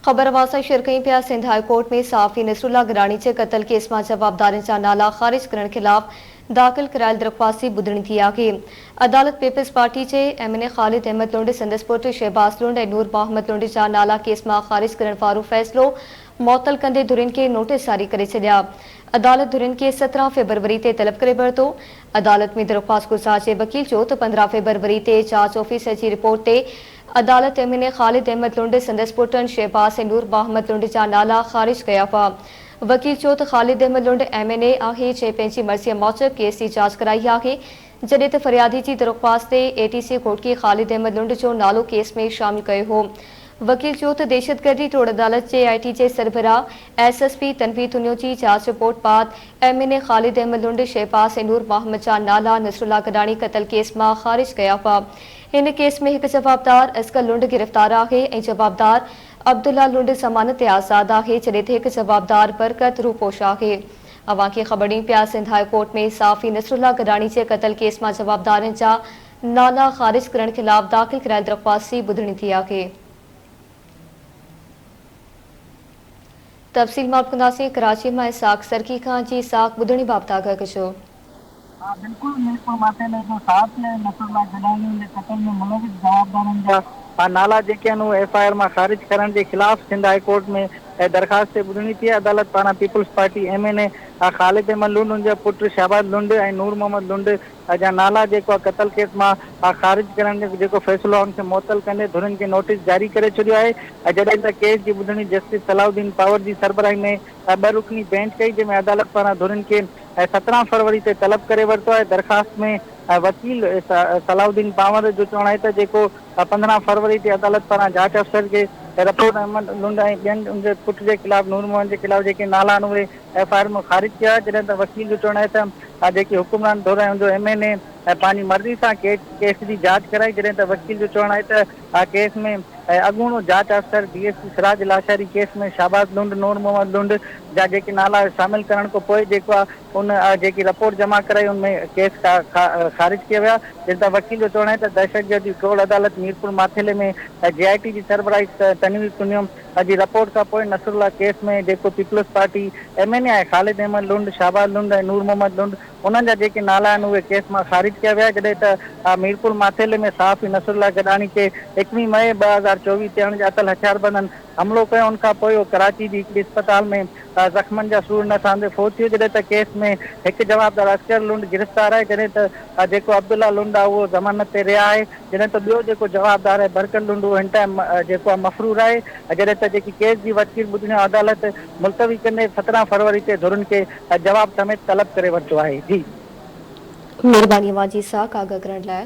ख़बर वासा शेयर कई पिया सिंध हाई कोर्ट में सहाफ़ी नसरुल्ला गिलानी जे क़त्ल केस में जवाबदारनि जा नाला ख़ारिज करण खिलाफ़ दाख़िल करायल दरख़्वास्त ॿुधणी थी आहे। अदालत पीपल्स पार्टी जे एमएनए ख़ालिद अहमद लुंड, संदसि पुट शहबाज़ लुंड ऐं नूर मोहम्मद लुंड जा नाला केस में ख़ारिज करण वारो फ़ैसिलो मुअतल कंदे धुरियुनि खे नोटिस जारी करे छॾिया। अदालत धुरियुनि खे 17 फ़रवरी ते तलब करे वरितो। अदालत में दरख़्वास्त गुज़ार जे वकील चयो त 15 फ़रवरी ते जांच ऑफिसर जी रिपोर्ट ते अदालत एमएनए ख़ालिद अहमद लुंड, संदसि पुटनि शहबाज़ ऐं नूर मोहम्मद लुंड जा नाला ख़ारिज कया हुआ। वकील चयो त ख़ालिद अहमद लुंड एमएनए आहे जंहिं पंहिंजी मर्ज़ीअ मूजिबि केस जी जांच कराई आहे, जॾहिं त फरियादी जी दरख़्वास्त ते एटीसी कोर्ट खे ख़ालिद अहमद लुंड जो नालो केस में शामिल कयो हो। वकील चयो त दहशतगर्दी तोड़ अदालत जे आईटी जे सरबराह एसएसपी तनवीर दुनियो जी जांच रिपोर्ट बाद एमएनए ख़ालिद अहमद लुंड, शहबाज़ ऐं नूर मोहम्मद जा नाला नसरुल्ला गिलानी क़त्ल केस में ख़ारिज कया हुआ। इन केस में एक जवाबदार असगर लुंड गिरफ्तार आहे ऐं जवाबदार अब्दुल्ला लुंड ज़मानत ते आज़ाद आहे, जॾहिं त एक जवाबदार बरकत रूपोश आहे। अवां खे ख़बर ॾिनी पिया सिंध हाई कोर्ट में सहाफ़ी नसरुल्ला गिलानी जे क़त्ल केस में जवाबदारनि जा नाला ख़ारिज करण खिलाफ़ दाख़िल करायल दरख़्वास्त ॿुधणी थी आहे। तफ़सील मालूम कंदासीं कराची में साख सरकी खां जी साख ॿुधणी बाबति आगाह कजो। हाँ बिल्कुल मीरपुर मामले जो साथ है नसरुल्ला गिलानी के कत्ल में मुलविस जवाबदारनि जा नाला जेके आहिनि उहे एफआईआर मां ख़ारिज करण जे ख़िलाफ़ सिंध हाई कोर्ट में दरख़्वास्त ॿुधणी थी। अदालत पारां पीपल्स पार्टी एमएनए ख़ालिद अहमद लुंड, उनजा पुट शहबाज़ लुंड ऐं नूर मोहम्मद लुंड जा नाला जेको कत्ल केस मां ख़ारिज करण जो जेको फ़ैसिलो आहे उनखे मुअतल कंदे धुरियुनि खे नोटिस जारी करे छॾियो आहे। जॾहिं त केस जी ॿुधणी जस्टिस सलाउद्दीन पावर जी सरबराही में ॿ रुकनी बेंच कई, जंहिंमें अदालत पारां धुरियुनि खे 17 फरवरी ते तलब करे वरितो आहे। दरख़्वास्त में वकील सलाउद्दीन पावर जो चवणु आहे त जेको 15 फरवरी ते अदालत पारां जांच अफ़सर खे रिपोर्ट अहमद लुंड ऐं ॿियनि उनजे पुट जे ख़िलाफ़ नूर मोहम्मद जे ख़िलाफ़ जेके नाला आहिनि उहे एफआईआर में ख़ारिज कया। जॾहिं त वकील जो चवणु आहे त जेकी हुकुमरान दौर जो एमएनए पंहिंजी मर्ज़ी सां केस जी जांच कराई, जॾहिं त वकील जो चवणु आहे त केस में अॻूणो जांच अफ़सर डीएसपी सिराज लाशारी केस में शहबाज़ लुंड, नूर मोहम्मद लुंड जा जेके नाला शामिल करण खां पोइ जेको आहे उन जेकी रिपोर्ट जमा कराई उनमें केस ख़ारिज कया विया। जंहिं त वकील जो चवणु आहे त दहशतगर्दी तोड़ अदालत मीरपुर माथेले में जेआईटी जी सरबराही तनवीर तुनियम जी रिपोर्ट खां पोइ नसरुल्ला केस में जेको पीपल्स पार्टी एमएनए आहे ख़ालिद अहमद लुंड, शहबाज़ लुंड ऐं नूर मोहम्मद लुंड उन्हनि जा जेके नाला आहिनि उहे केस मां ख़ारिज कया विया। जॾहिं त मीरपुर माथेले में सहाफ़ी नसरुल्ला गिलानी खे 21 मई 2024 ते अणॼातल हथियारबंदनि हमलो कयो। उनखां पोइ उहो कराची जी हिकिड़ी अस्पताल में ज़ख़्मनि जा सूर न सहंदे फोत थियो। जॾहिं त केस में हिकु जवाबदार असगर लुंड गिरफ़्तार आहे, जॾहिं त जेको अब्दुल्ला लुंड आहे उहो ज़मानत ते रिहा आहे। जॾहिं त ॿियो जेको जवाबदार आहे बरकत लुंड उहो हिन टाइम जेको आहे मफ़रूर आहे। जॾहिं त जेकी केस जी वकील ॿुधणी अदालत मुलतवी कंदे 17 फरवरी ते धुरियुनि खे जवाब समेत तलब करे वरितो आहे। जी मेहरबानी अवां जी साख आगाह करण लाइ।